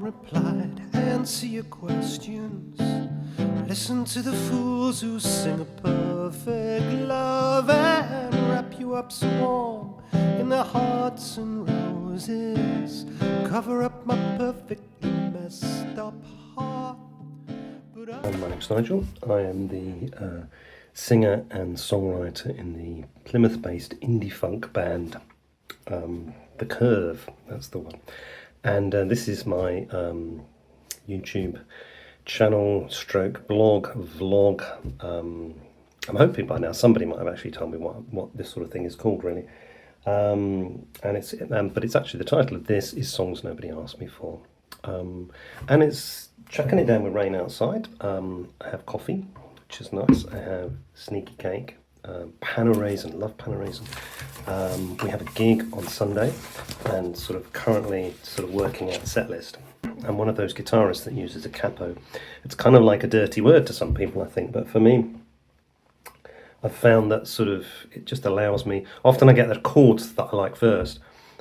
replied, answer your questions. Listen to the fools who sing a perfect love and wrap you up so warm in their hearts and roses. Cover up my perfectly messed up heart. My name's Nigel. I am the singer and songwriter in the Plymouth-based indie funk band, The Curve. That's the one. And this is my YouTube channel stroke blog vlog. I'm hoping by now somebody might have actually told me what this sort of thing is called, really. But it's actually, the title of this is Songs Nobody Asked Me For. And it's chucking it down with rain outside. I have coffee, which is nice. I have sneaky cake, pan of raisin, love pan of raisin. We have a gig on Sunday and currently working out a set list. I'm one of those guitarists that uses a capo. It's kind of like a dirty word to some people, I think, but for me, I've found that it just allows me, often I get the chords that I like first,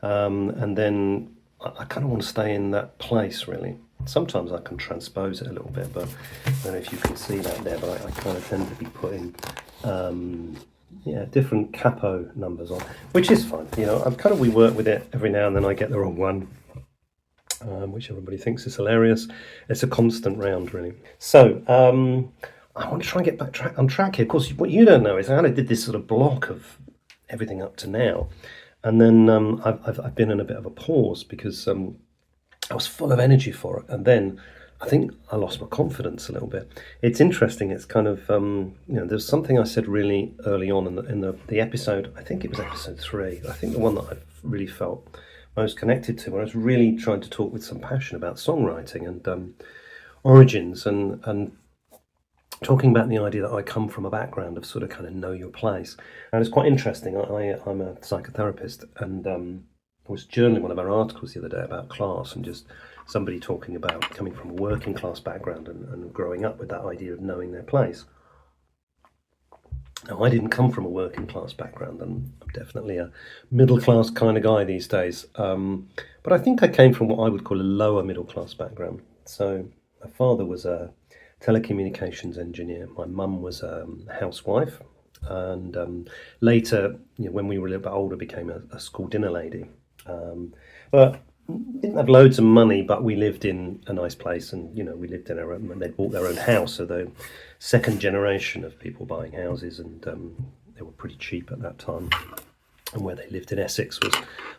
and then I kind of want to stay in that place, really. Sometimes I can transpose it a little bit, but I don't know if you can see that there, but I kind of tend to be putting different capo numbers on, which is fine. We work with it every now and then. I get the wrong one, which everybody thinks is hilarious. It's a constant round, really. So I want to try and get back on track here. Of course, what you don't know is I kind of did this sort of block of everything up to now, and then I've been in a bit of a pause because I was full of energy for it, and then I think I lost my confidence a little bit. It's interesting. It's kind of there's something I said really early on in the episode. I think it was episode 3. I think the one that I've really felt most connected to, where I was really trying to talk with some passion about songwriting and origins and talking about the idea that I come from a background of kind of know your place. And it's quite interesting. I'm a psychotherapist, and I was journaling one of our articles the other day about class, and just somebody talking about coming from a working class background and growing up with that idea of knowing their place. Now, I didn't come from a working class background, and I'm definitely a middle class kind of guy these days. But I think I came from what I would call a lower middle class background. So my father was a telecommunications engineer. My mum was a housewife, and later, when we were a little bit older, became a school dinner lady. But didn't have loads of money, but we lived in a nice place, and we lived in our own, and they'd bought their own house, so the second generation of people buying houses, and they were pretty cheap at that time. And where they lived in Essex was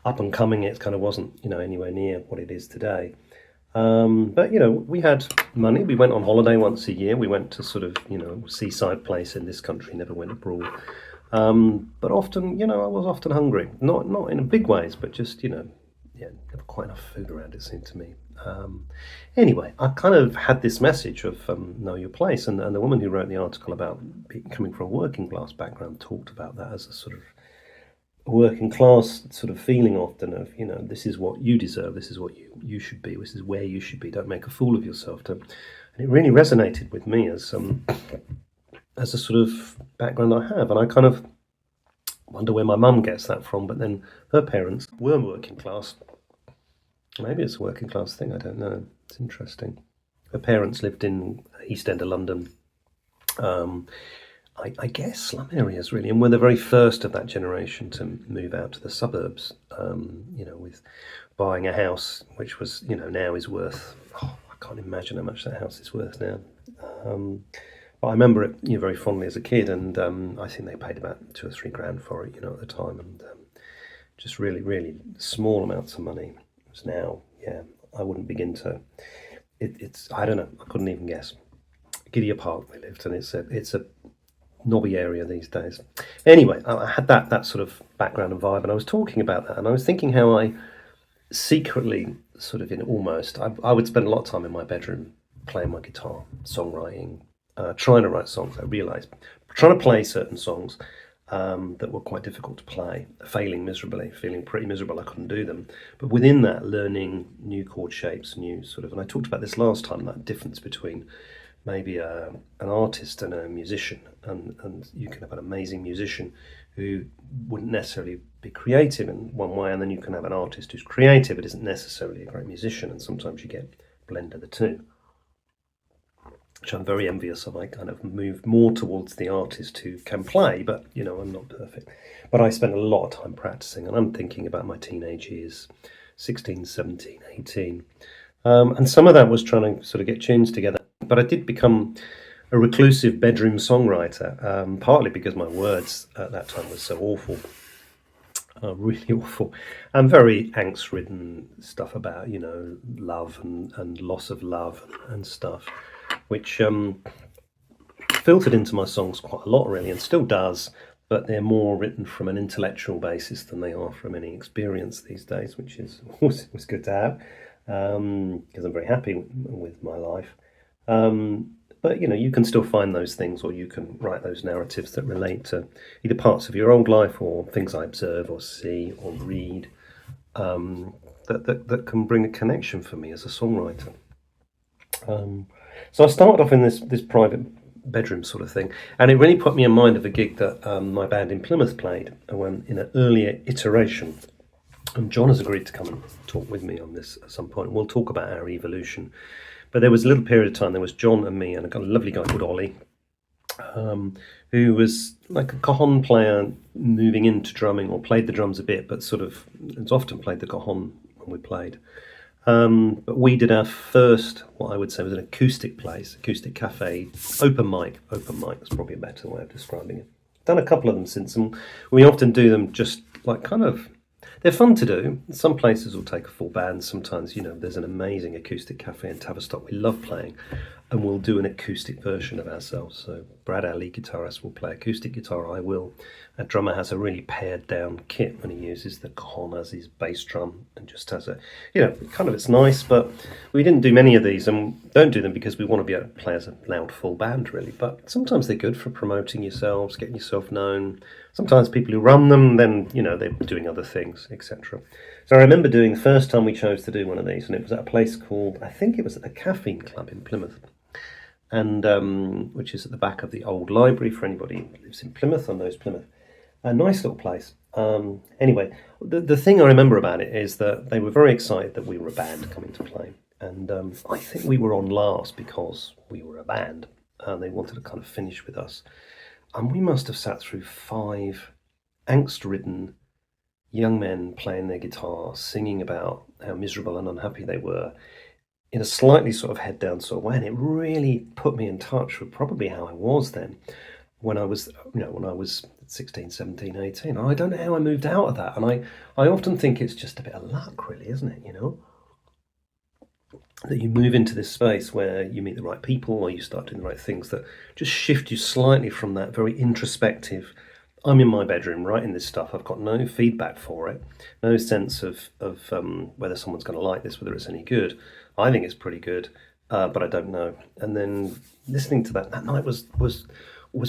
up and coming. It kind of wasn't anywhere near what it is today. But we had money. We went on holiday once a year. We went to seaside place in this country, never went abroad. But often, I was often hungry. Not in a big ways, but just, never quite enough food around, it seemed to me. Anyway, I kind of had this message of know your place, and the woman who wrote the article about coming from a working class background talked about that as a sort of working class feeling often of, this is what you deserve, this is what you should be, this is where you should be, don't make a fool of yourself. And it really resonated with me as a sort of background I have, and I kind of wonder where my mum gets that from. But then her parents were working class. Maybe it's a working class thing, I don't know. It's interesting. Her parents lived in East End of London, I guess slum areas, really, and were the very first of that generation to move out to the suburbs, with buying a house which was, now is worth, I can't imagine how much that house is worth now. But I remember it very fondly as a kid, and I think they paid about 2 or 3 grand for it, at the time, and just really, really small amounts of money. It was now, I wouldn't begin to. It's I don't know. I couldn't even guess. Gidea Park we lived, and it's a knobby area these days. Anyway, I had that sort of background and vibe, and I was talking about that, and I was thinking how I secretly I would spend a lot of time in my bedroom playing my guitar, songwriting. Trying to write songs. I realised trying to play certain songs that were quite difficult to play, failing miserably, feeling pretty miserable I couldn't do them. But within that, learning new chord shapes, and I talked about this last time, that difference between maybe an artist and a musician, and you can have an amazing musician who wouldn't necessarily be creative in one way, and then you can have an artist who's creative but isn't necessarily a great musician, and sometimes you get blend of the two, which I'm very envious of. I kind of move more towards the artist who can play, but I'm not perfect. But I spent a lot of time practicing, and I'm thinking about my teenage years, 16, 17, 18. And some of that was trying to sort of get tunes together. But I did become a reclusive bedroom songwriter, partly because my words at that time were so awful. Really awful, and very angst-ridden stuff about love and loss of love and stuff, which filtered into my songs quite a lot, really, and still does. But they're more written from an intellectual basis than they are from any experience these days, which is always good to have, because I'm very happy with my life. But you can still find those things, or you can write those narratives that relate to either parts of your old life or things I observe or see or read, that can bring a connection for me as a songwriter. So I started off in this private bedroom sort of thing, and it really put me in mind of a gig that my band in Plymouth played in an earlier iteration. And John has agreed to come and talk with me on this at some point. We'll talk about our evolution. But there was a little period of time, there was John and me and a lovely guy called Ollie, who was like a cajon player moving into drumming, or played the drums a bit, but sort of often played the cajon when we played. But we did our first, what I would say was an acoustic place, acoustic cafe, open mic is probably a better way of describing it. Done a couple of them since, and we often do them just like kind of, they're fun to do. Some places will take a full band. Sometimes, there's an amazing acoustic cafe in Tavistock we love playing, and we'll do an acoustic version of ourselves. So Brad, our lead guitarist, will play acoustic guitar. I will. Our drummer has a really pared down kit when he uses the cajon as his bass drum, and just has a, it's nice. But we didn't do many of these, and don't do them because we want to be able to play as a loud full band, really. But sometimes they're good for promoting yourselves, getting yourself known. Sometimes people who run them, then, they're doing other things, etc. So I remember doing the first time we chose to do one of these, and it was at a place called, I think it was at the Caffeine Club in Plymouth, and which is at the back of the old library for anybody who lives in Plymouth or knows Plymouth. A nice little place. Anyway, the thing I remember about it is that they were very excited that we were a band coming to play, and I think we were on last because we were a band, and they wanted to kind of finish with us. And we must have sat through 5 angst-ridden young men playing their guitar, singing about how miserable and unhappy they were, in a slightly sort of head-down sort of way. And it really put me in touch with probably how I was then, when I was 16, 17, 18. And I don't know how I moved out of that. And I often think it's just a bit of luck, really, isn't it, that you move into this space where you meet the right people, or you start doing the right things that just shift you slightly from that very introspective, I'm in my bedroom writing this stuff, I've got no feedback for it, no sense of whether someone's going to like this, whether it's any good. I think it's pretty good, but I don't know. And then listening to that night was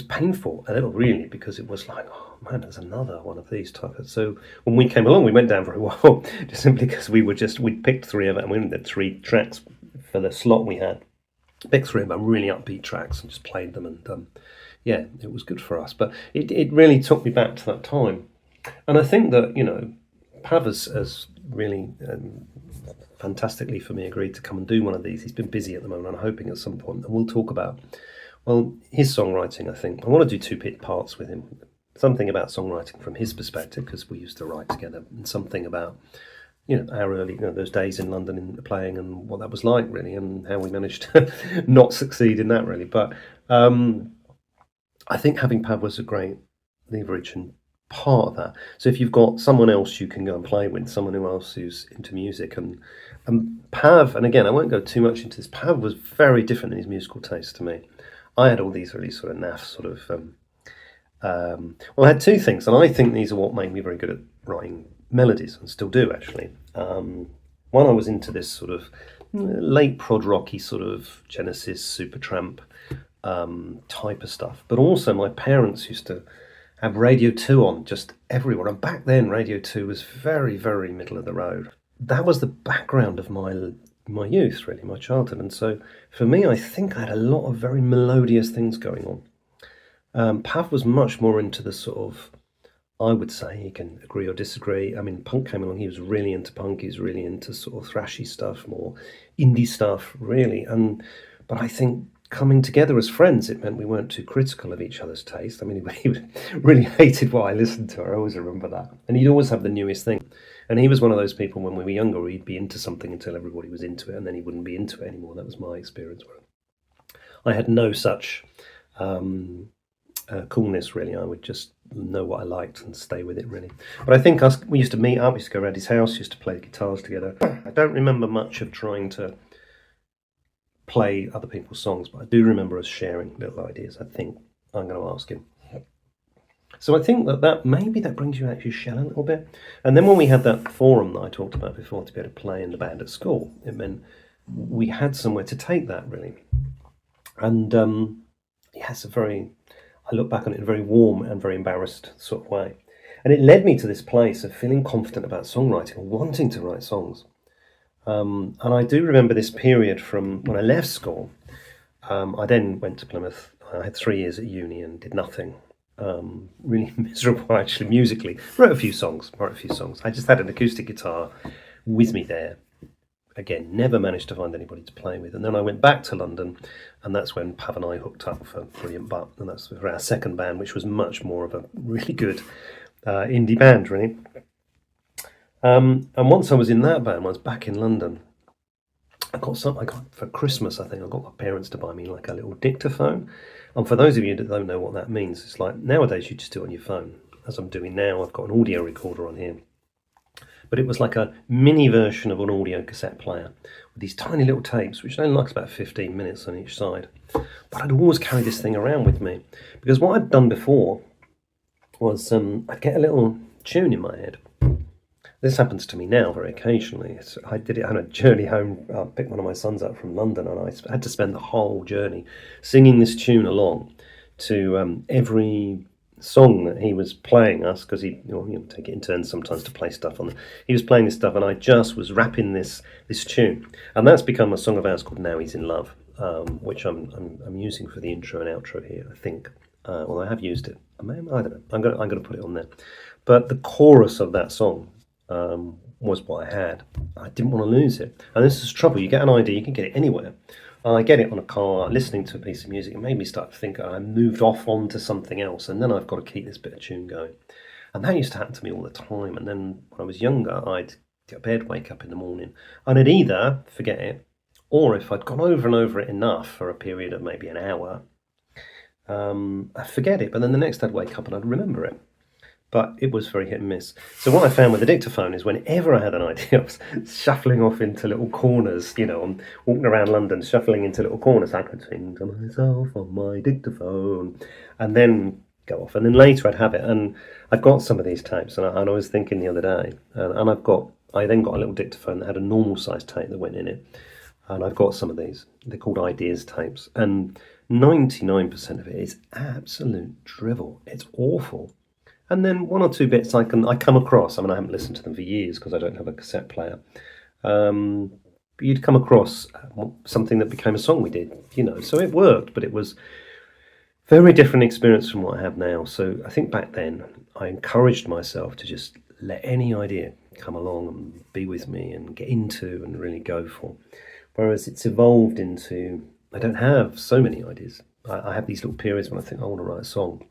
painful a little, really, because it was like, oh man, there's another one of these types. So when we came along, we went down very well, just simply because we'd picked 3 of it, and we did 3 tracks for the slot we had. Picked 3 of them, really upbeat tracks, and just played them, and it was good for us. But it really took me back to that time. And I think that, Pav has really fantastically for me agreed to come and do one of these. He's been busy at the moment. I'm hoping at some point that we'll talk about, his songwriting. I think I want to do 2 parts with him. Something about songwriting from his perspective, because we used to write together, and something about our early, those days in London in playing, and what that was like, really, and how we managed to not succeed in that, really. But I think having Pav was a great leverage and part of that. So if you've got someone else you can go and play with, someone else who's into music, and Pav, and again, I won't go too much into this, Pav was very different in his musical taste to me. I had all these really sort of naff sort of, I had 2 things, and I think these are what made me very good at writing melodies, and still do, actually. One, I was into this sort of late prod rocky sort of Genesis, Supertramp type of stuff, but also my parents used to have Radio 2 on just everywhere, and back then Radio 2 was very, very middle of the road. That was the background of my youth, really, my childhood, and so for me, I think I had a lot of very melodious things going on. Pav was much more into the sort of I would say you can agree or disagree. I mean, punk came along. He was really into punk. He was really into sort of thrashy stuff, more indie stuff, really. But I think coming together as friends, it meant we weren't too critical of each other's taste. I mean, he really hated what I listened to. I always remember that. And he'd always have the newest thing. And he was one of those people when we were younger, he'd be into something until everybody was into it, and then he wouldn't be into it anymore. That was my experience. I had no such coolness, really. I would just know what I liked and stay with it, really. But I think we used to meet up, we used to go around his house, used to play the guitars together. I don't remember much of trying to play other people's songs, but I do remember us sharing little ideas. I think I'm going to ask him. So I think that maybe that brings you out of your shell a little bit. And then when we had that forum that I talked about before to be able to play in the band at school, it meant we had somewhere to take that, really. And yes, I look back on it in a very warm and very embarrassed sort of way. And it led me to this place of feeling confident about songwriting and wanting to write songs. And I do remember this period from when I left school. I then went to Plymouth. I had 3 years at uni and did nothing. Really miserable, actually, musically. Wrote a few songs. I just had an acoustic guitar with me there. Again, never managed to find anybody to play with. And then I went back to London, and that's when Pav and I hooked up for Brilliant Butt. And that's for our second band, which was much more of a really good indie band, really. And once I was in that band, I was back in London. I got for Christmas, I think, I got my parents to buy me like a little dictaphone. And for those of you that don't know what that means, it's like nowadays you just do it on your phone. As I'm doing now, I've got an audio recorder on here. But it was like a mini version of an audio cassette player with these tiny little tapes, which only lasts about 15 minutes on each side. But I'd always carry this thing around with me because what I'd done before was I'd get a little tune in my head. This happens to me now very occasionally. I did it on a journey home. I picked one of my sons up from London, and I had to spend the whole journey singing this tune along to every song that he was playing us, because he take it in turns sometimes to play stuff on. He was playing this stuff, and I just was rapping this tune, and that's become a song of ours called "Now He's in Love," which I'm using for the intro and outro here. I think, well, I have used it. I don't know. I'm going to put it on there, but the chorus of that song was what I had. I didn't want to lose it, and this is the trouble. You get an idea, you can get it anywhere. I get it on a car, listening to a piece of music. It made me start to think I moved off onto something else, and then I've got to keep this bit of tune going. And that used to happen to me all the time. And then when I was younger, I'd get out of bed, wake up in the morning, and I'd either forget it, or if I'd gone over and over it enough for a period of maybe an hour, I'd forget it. But then the next day I'd wake up and I'd remember it. But it was very hit and miss. So what I found with the dictaphone is whenever I had an idea, I was shuffling off into little corners, I'm walking around London, shuffling into little corners. I could sing to myself on my dictaphone and then go off. And then later I'd have it. And I've got some of these tapes, and I was thinking the other day, and I then got a little dictaphone that had a normal size tape that went in it. And I've got some of these. They're called ideas tapes. And 99% of it is absolute drivel. It's awful. And then one or two bits I come across. I mean, I haven't listened to them for years because I don't have a cassette player. But you'd come across something that became a song we did, So it worked, but it was very different experience from what I have now. So I think back then I encouraged myself to just let any idea come along and be with me and get into and really go for. Whereas it's evolved into, I don't have so many ideas. I have these little periods when I think I want to write a song,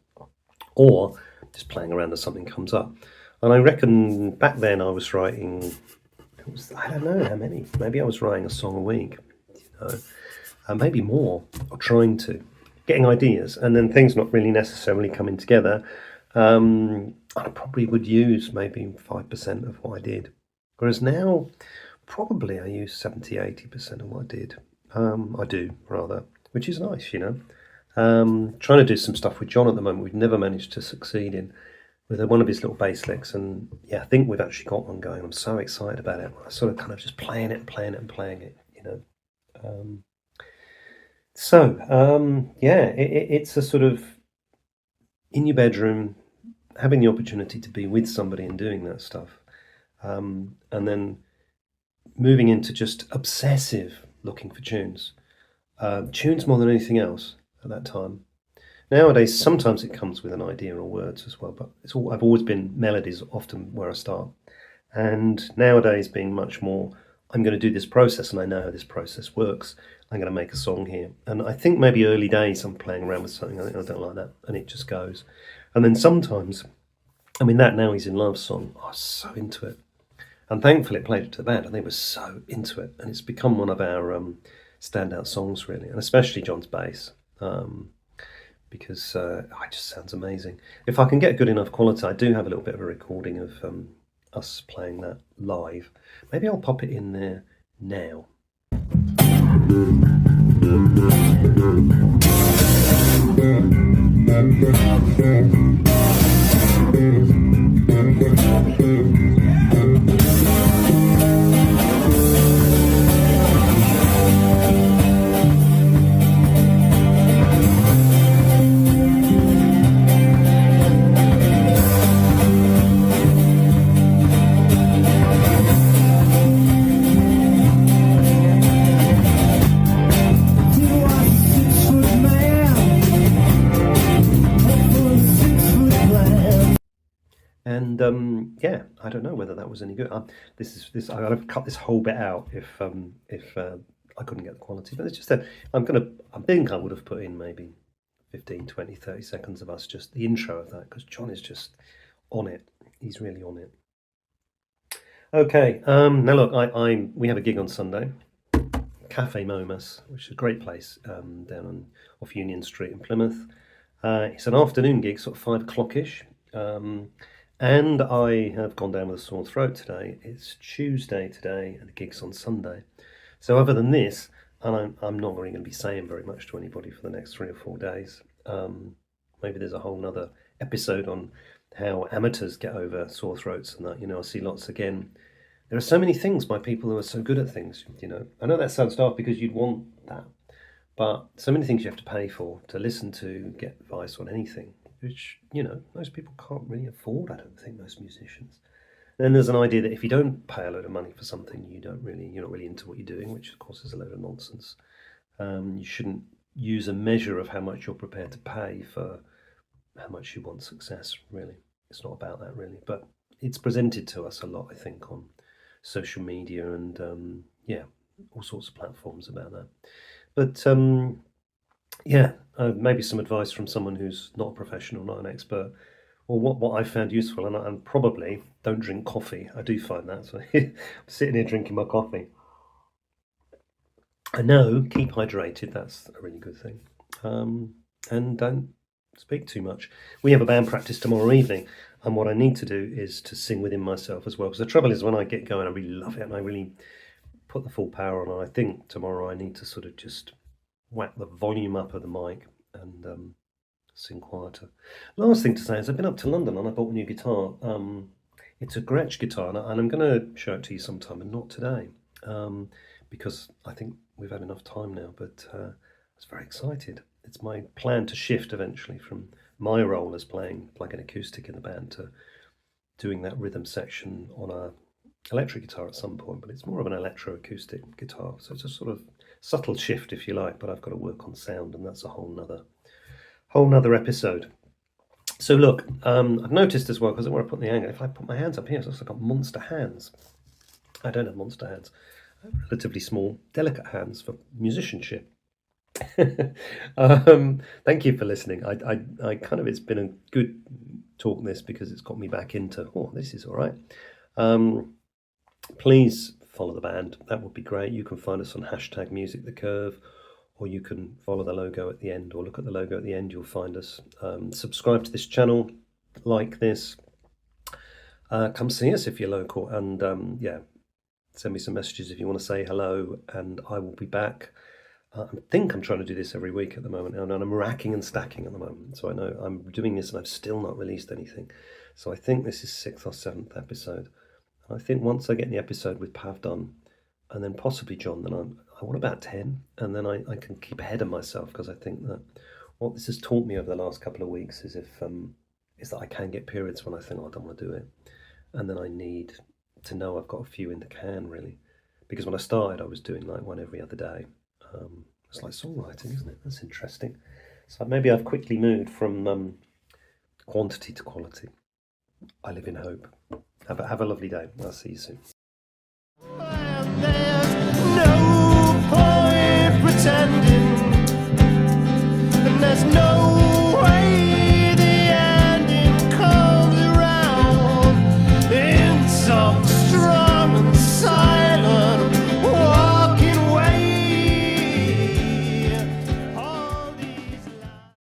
or just playing around as something comes up. And I reckon back then I was writing, I don't know how many, maybe I was writing a song a week, maybe more, or trying to, getting ideas, and then things not really necessarily coming together. I probably would use maybe 5% of what I did. Whereas now, probably I use 70-80% of what I did. I do, rather, which is nice, Trying to do some stuff with John at the moment. We've never managed to succeed in with one of his little bass licks, and I think we've actually got one going. I'm so excited about it. I sort of kind of just playing it, it's a sort of in your bedroom, having the opportunity to be with somebody and doing that stuff, and then moving into just obsessive looking for tunes more than anything else. At that time, Nowadays, sometimes it comes with an idea or words as well, but I've always been melodies often where I start. And nowadays, being much more, I'm going to do this process and I know how this process works. I'm going to make a song here. And I think maybe early days I'm playing around with something, I don't like that, and it just goes. And then sometimes, I mean, that Now He's in Love song, I was so into it. And thankfully, it played it to the band, and they were so into it. And it's become one of our standout songs, really, and especially John's bass. Because it just sounds amazing. If I can get good enough quality, I do have a little bit of a recording of us playing that live. Maybe I'll pop it in there now. And yeah, I don't know whether that was any good. This I gotta cut this whole bit out if I couldn't get the quality. But it's just that I think I would have put in maybe 15, 20, 30 seconds of us, just the intro of that, because John is just on it. He's really on it. Okay, now look, we have a gig on Sunday, Cafe Momus, which is a great place down off Union Street in Plymouth. It's an afternoon gig, sort of 5 o'clock-ish. And I have gone down with a sore throat today. It's Tuesday today, and the gig's on Sunday. So other than this, and I'm not really going to be saying very much to anybody for the next 3 or 4 days. Maybe there's a whole nother episode on how amateurs get over sore throats and that. I see lots again. There are so many things by people who are so good at things. I know that sounds daft because you'd want that, but so many things you have to pay for to listen to, get advice on anything, which, most people can't really afford, I don't think, most musicians. Then there's an idea that if you don't pay a load of money for something, you're not really into what you're doing, which of course is a load of nonsense. You shouldn't use a measure of how much you're prepared to pay for how much you want success, really. It's not about that, really. But it's presented to us a lot, I think, on social media and, all sorts of platforms about that. But yeah, maybe some advice from someone who's not a professional, not an expert, or what I found useful, and probably don't drink coffee. I do find that. So I'm sitting here drinking my coffee. I know, keep hydrated, that's a really good thing. And don't speak too much. We have a band practice tomorrow evening, and what I need to do is to sing within myself as well, because the trouble is when I get going, I really love it, and I really put the full power on, and I think tomorrow I need to sort of just whack the volume up of the mic and sing quieter. Last thing to say is I've been up to London and I bought a new guitar. It's a Gretsch guitar, and I'm going to show it to you sometime, and not today, because I think we've had enough time now, but I was very excited. It's my plan to shift eventually from my role as playing like an acoustic in the band to doing that rhythm section on a electric guitar at some point, but it's more of an electroacoustic guitar, so it's a sort of subtle shift, if you like, but I've got to work on sound, and that's a whole nother episode. So look, I've noticed as well, because where I put the angle, if I put my hands up here, it's also got monster hands. I don't have monster hands. I have relatively small, delicate hands for musicianship. Thank you for listening. I kind of, it's been a good talk, this, because it's got me back into, this is all right. Please follow the band. That would be great. You can find us on #MusicTheCurve, or you can follow the logo at the end, or look at the logo at the end. You'll find us. Subscribe to this channel, like this. Come see us if you're local, and send me some messages if you want to say hello, and I will be back. I think I'm trying to do this every week at the moment, and I'm racking and stacking at the moment. So I know I'm doing this, and I've still not released anything. So I think this is 6th or 7th episode. I think once I get the episode with Pav done, and then possibly John, then I want about 10, and then I can keep ahead of myself, because I think that what this has taught me over the last couple of weeks is that I can get periods when I think, I don't want to do it, and then I need to know I've got a few in the can, really, because when I started I was doing like one every other day. It's like songwriting, isn't it? That's interesting. So maybe I've quickly moved from quantity to quality. I live in hope. Have a lovely day. I'll see you soon. And there's no point pretending, and there's no